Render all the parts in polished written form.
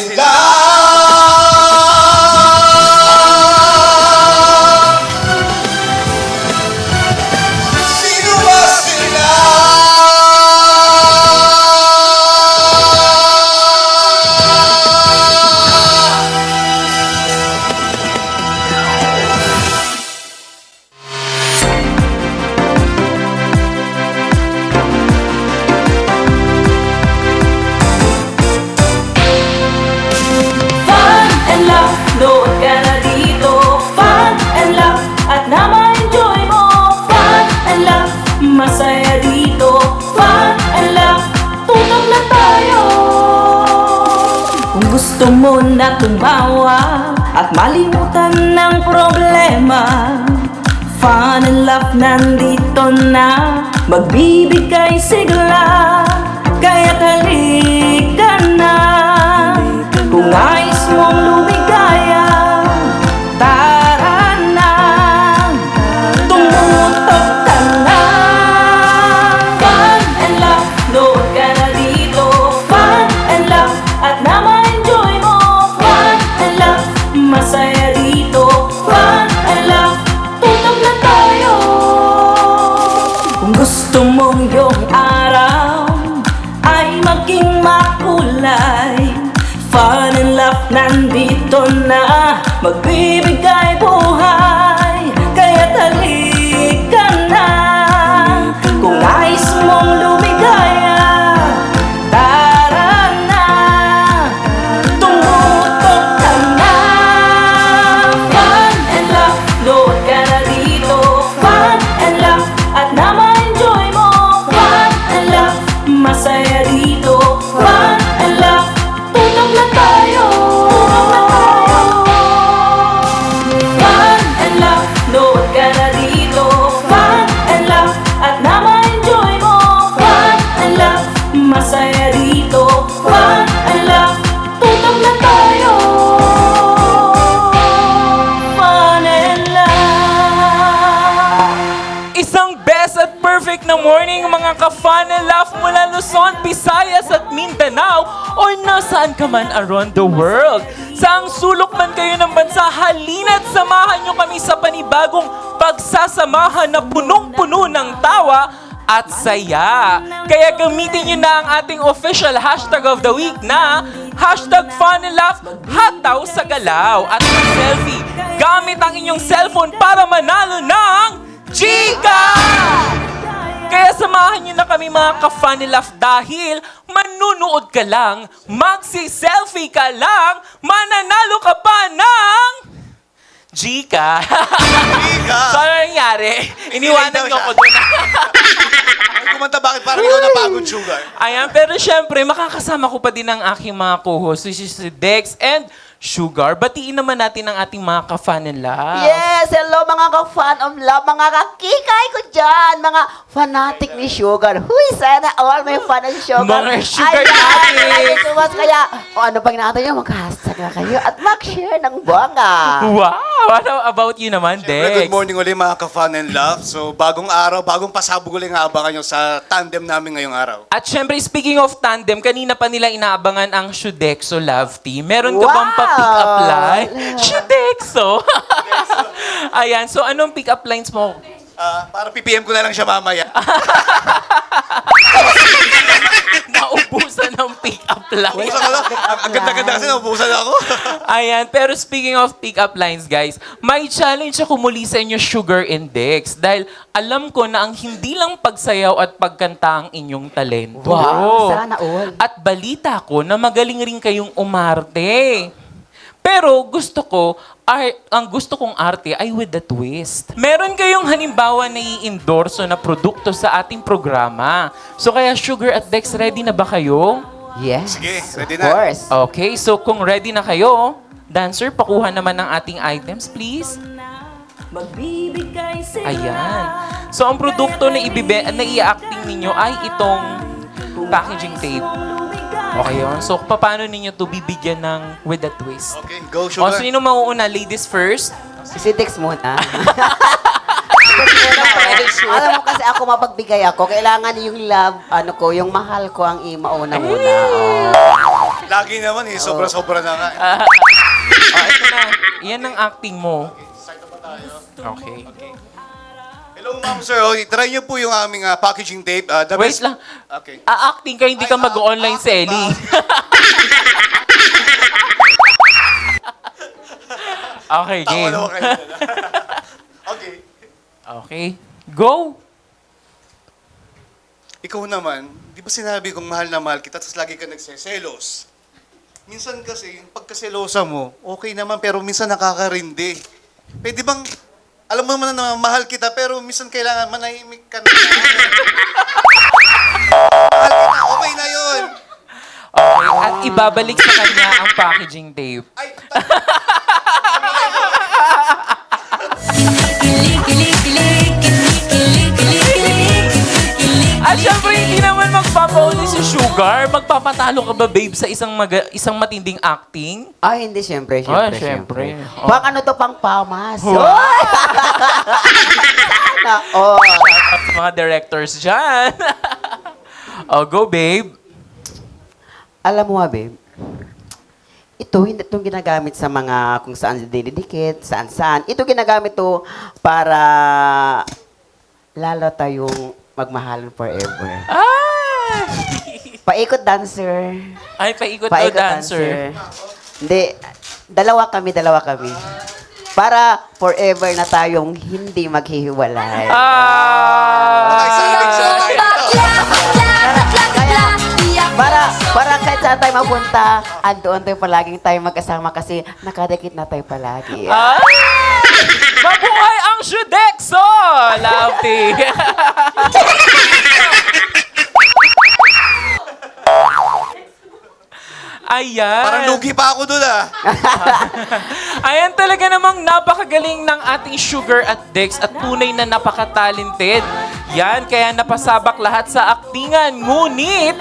sila? Sino ba sila? Fun and laugh, nood ka na dito. Fun and laugh, at na ma-enjoy mo. Fun and laugh, masaya dito. Fun and laugh, tutok na tayo. Kung gusto mo na tumawa at malimutan ng problema, Fun and laugh nandito na, magbibigay sigla. Kaya't halika na, kung nais mong lumigaya, tara na, tumutok ka na. Fun and laugh, nood ka na dito. Fun and laugh, at na ma-enjoy mo. Fun and laugh, masaya dito. Fun and laugh, tutok na tayo. Kung gusto mong yung araw ay maging makulay, Fun and laugh nandito na, magbibigay buhay. Kaya't halika na, kung nais mong lumigaya, tara na, tumutok ka na. Fun and laugh, nood ka na dito. Fun and laugh, at na ma-enjoy mo. Fun and laugh, masaya dito. Fun and laugh, tutok na tayo. Fun and laugh, nood ka na dito. Fun and laugh, at na ma-enjoy mo. Fun and laugh, masaya dito. Fun and laugh, tutok na tayo. Fun and laugh. Isang best at perfect na morning mga ka-fun and laugh mula Luzon, Visayas at Mindanao or nasaan ka man around the world. Saang sulok man kayo ng bansa, halina't samahan nyo kami sa panibagong pagsasamahan na punong-puno ng tawa at saya. Kaya gamitin nyo na ang ating official hashtag of the week na hashtag Fun and Laugh Hataw sa Galaw at selfie. Gamit ang inyong cellphone para manalo ng Chika! Kaya samahan nyo na kami mga ka-fun and laugh dahil manunood ka lang, magsi-selfie ka lang, mananalo ka pa ng Chika! Chika! So ano nangyari? Iniwanan nyo ko doon. Ay, kumanta, bakit parang ikaw napagod, Sugar? Ayan, pero syempre, makakasama ko pa din ang aking mga co-host, which is si Dex and Sugar. Batiin naman natin ang ating mga ka-fun and laugh. Yes! Hello mga ka-fan of love, mga kakikay ko dyan, mga fanatic ni Sugar. Huy, sana all may fan ng Sugar. Mga Sugar Ayan, natin. thank you so much. Kaya, ano pag nakita nyo, mag-hashtag na kayo at mag-share ng bongga. Wow! What about you naman, Siyempre, Dex? good morning ulit mga ka-fun and love. So, bagong araw, bagong pasabog ulit nga abangan nyo sa tandem namin ngayong araw. At syempre, speaking of tandem, kanina pa nila inaabangan ang Shudexo Love Team. Meron ka bang Wow! pa-pick up line? Shudexo! Ayan, so anong pick up lines mo? Para PPM ko na lang siya mamaya. Naubusan ng pick up line. Ubusan ko lang. Ang ganda-ganda kasi naubusan ako. Ayan, pero speaking of pick up lines, guys, may challenge ako muli sa inyo, Sugar Index. Dahil alam ko na ang hindi lang pagsayaw at pagkanta ang inyong talento. Wow, sana all. At balita ko na magaling rin kayong umarte. Pero gusto ko, ang gusto kong arte ay with the twist. Meron kayong halimbawa na i-endorso na produkto sa ating programa. So kaya Sugar at Dex, ready na ba kayo? Yes, Sige, ready of na. course. Okay, so kung ready na kayo, dancer, pakuha naman ng ating items, please. Magbibigay sila. Ayan. So ang produkto na i-acting ninyo ay itong packaging tape. Okay yun. So paano ninyo to bibigyan ng with a twist? Okay, go, O, Sugar. sino mauuna? Ladies first? Si Dex muna. Alam mo kasi ako mapagbigay ako, kailangan yung love, yung mahal ko ang mauna muna. Oh. Lagi naman eh, sobra-sobra na nga. Ito na. Yan ang acting mo. Okay. Hello, ma'am, sir. Try niyo po yung aming packaging tape. Wait lang. Okay. A-acting ka, hindi ka mag-online selling. Okay, Tawa game. naman kayo. Okay. Okay. Go! Ikaw naman, di ba sinabi kong mahal na mahal kita, tapos lagi ka nagseselos? Minsan kasi, yung pagkaselosa mo, okay naman, pero minsan nakakarindi. Pwede bang, alam mo naman na mahal kita, pero minsan kailangan manahimik ka na. Mahal kita, okay na yun. Okay. At ibabalik sa kanya ang packaging tape. Ay, At syempre, hindi naman magpapauli si Sugar. Magpapatalo ka ba, babe, sa isang matinding acting? Ay, hindi, syempre. Syempre. Oh. Pang ano to, pang pamas. Wow. Oy! Sana, oh. At mga directors dyan. Oh, go, babe. Alam mo babe, ito, hindi itong ginagamit sa mga kung saan dinidikit, saan-saan. Ito ginagamit to para lalo tayong magmahalan forever. Ah! Paikot dancer. Ay, paikot o Paikot dancer. Hindi, dalawa kami. Para forever na tayong hindi maghihiwalay. Para kahit saan tayo mapunta, andoon tayo palaging tayo magkasama kasi nakadikit na tayo palagi. Ah! Mabuhay ang Shudexo! Love tea. Ayan. parang lugi pa ako dun Ayan talaga namang napakagaling ng ating Sugar at Dex at tunay na napaka-talented. Yan, kaya napasabak lahat sa aktingan. Ngunit,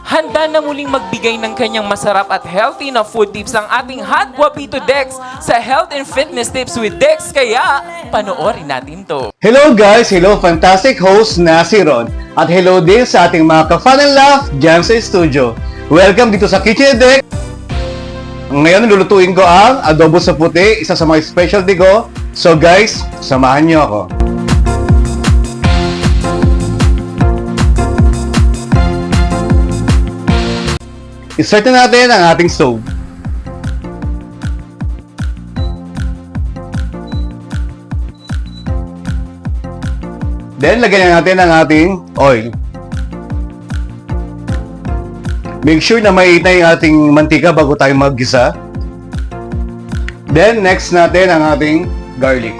handa na muling magbigay ng kanyang masarap at healthy na food tips ang ating hot guapito Dex sa Health and Fitness Tips with Dex. Kaya, panoorin natin to. Hello guys! Hello fantastic host na si Ron. At hello din sa ating mga ka-fun and laugh dyan sa studio. Welcome dito sa Kitchen Deck. Ngayon lulutuin ko ang adobo sa puti, isa sa mga specialty ko. So guys, samahan niyo ako. I-start na natin ang ating stove. Then, lagyan na natin ang ating oil. Make sure na mainit na yung ating mantika bago tayo maggisa. Then, next natin ang ating garlic.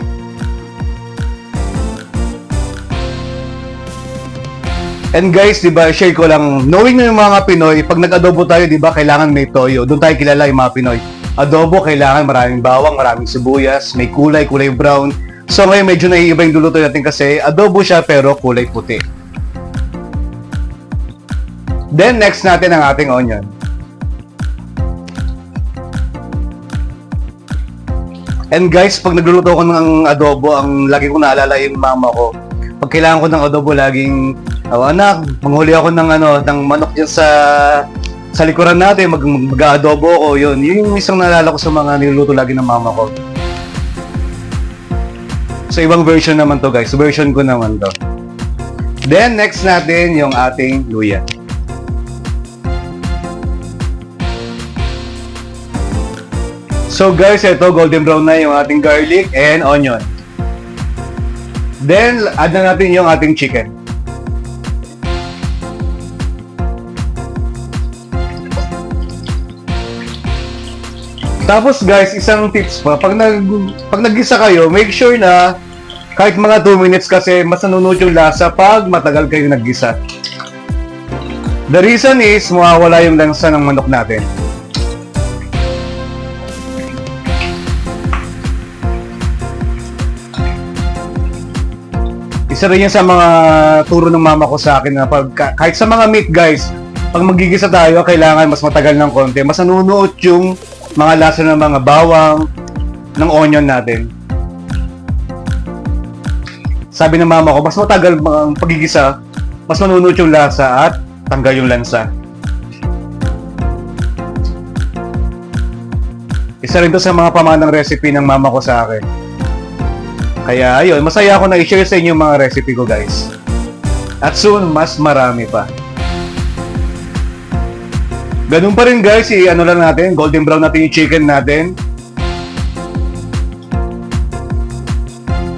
And guys, di ba, share ko lang, knowing na yung mga Pinoy, pag nag-adobo tayo, di ba, kailangan may toyo. Doon tayo kilala yung mga Pinoy. Adobo, kailangan maraming bawang, maraming sibuyas, may kulay brown. So ngayon medyo naiiba yung luluto natin kasi adobo siya pero kulay puti. Then next natin ang ating onion. And guys, pag nagluluto ko ng adobo, ang lagi ko naalala yung mama ko. Pag kailangan ko ng adobo, laging, anak, manghuli ako ng manok dyan sa likuran natin, mag-adobo ko, yun. Yun yung isang naalala ko sa mga niluluto lagi ng mama ko. So, ibang version naman to guys. Version ko naman to. Then, next natin yung ating luya. So guys, ito golden brown na yung ating garlic and onion. Then, add na natin yung ating chicken. Tapos guys, isang tips pa, pag naggisa kayo, make sure na kahit mga 2 minutes kasi mas nanunod yung lasa pag matagal kayo naggisa. The reason is, mawawala yung lansa ng manok natin. Isa rin yan sa mga turo ng mama ko sa akin na kahit sa mga meat guys, pag magigisa tayo, kailangan mas matagal ng konti. Mas nanunuot yung mga lasa ng mga bawang, ng onion natin. Sabi ng mama ko, mas matagal ang pagigisa, mas manunuot yung lasa at tanggal yung lansa. Isa rin to sa mga pamanang recipe ng mama ko sa akin. Kaya ayun, masaya ako na i-share sa inyo yung mga recipe ko guys. At soon, mas marami pa. Ganun pa rin guys, ano lang natin, golden brown natin yung chicken natin.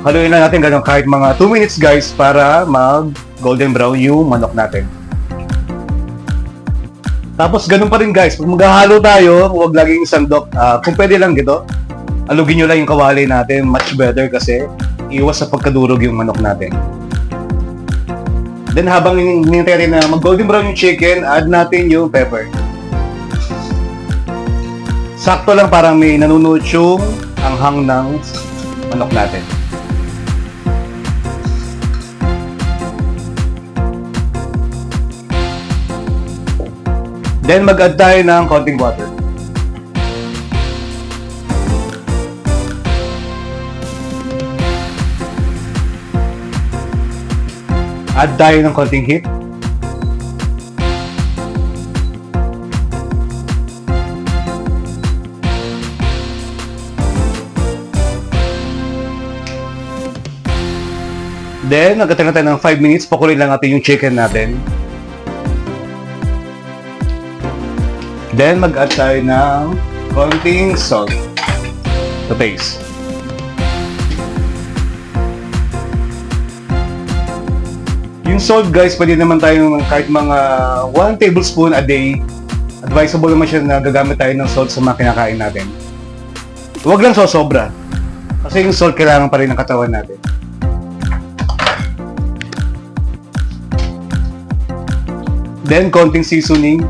Haluin lang natin ganun kahit mga 2 minutes guys para mag golden brown yung manok natin. Tapos ganun pa rin guys, pag maghahalo tayo, huwag laging sandok. Kung pwede lang gito, alugin nyo lang yung kawali natin, much better kasi iwas sa pagkadurog yung manok natin. Then habang hinintay na mag golden brown yung chicken, add natin yung pepper. Sakto lang parang may nanunuot yung anghang ng manok natin. Then mag-add tayo ng konting water. Add tayo ng konting heat. Then, nagkatagal tayo ng 5 minutes, pakuloy lang natin yung chicken natin. Then, mag-add tayo ng konting salt to taste. Yung salt guys, pwede naman tayo kahit mga 1 tablespoon a day. Advisable naman siya na gagamit tayo ng salt sa mga kinakain natin. Huwag lang sobra. Kasi yung salt kailangan pa rin ng katawan natin. Then, konting seasoning.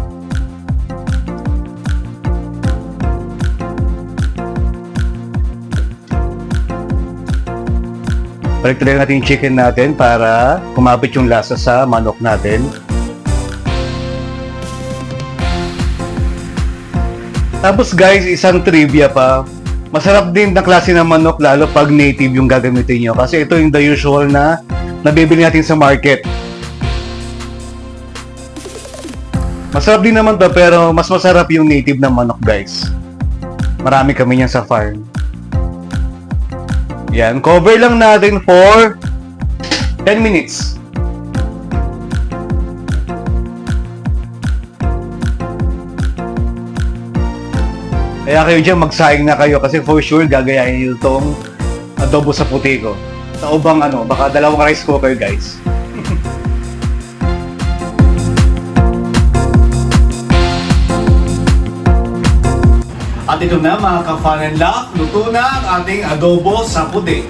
Balik natin yung chicken natin para kumapit yung lasa sa manok natin. Tapos guys, isang trivia pa. Masarap din na klase ng manok lalo pag native yung gagamitin nyo. Kasi ito yung the usual na nabibili natin sa market. Masarap din naman to pero mas masarap yung native na manok guys. Marami kami niyan sa farm. Yan, cover lang natin for 10 minutes. Kaya kayo dyan, magsaing na kayo kasi for sure gagayahin nyo itong adobo sa puti ko. Sa ubang baka 2 rice cooker guys. At ito na mga ka-fun and laugh, luto na ang ating adobo sa puti.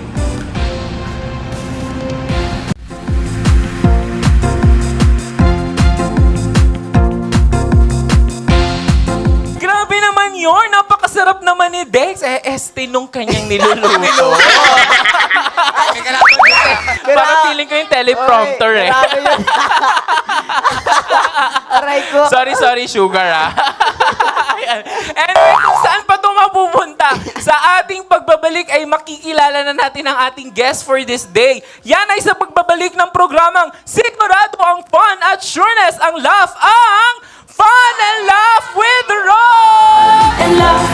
Grabe naman yun! Napakasarap naman ni Dex. Este nung kanyang niluluto. Parang feeling ko yung teleprompter eh. Grabe yun. Aray ko. Sorry, sugar ah. Ayan. Anyway, kung saan pa ito mapupunta? Sa ating pagbabalik ay makikilala na natin ang ating guest for this day. Yan ay sa pagbabalik ng programang sigurado ang fun at sureness ang laugh ang Fun and Laugh with Ron! And laugh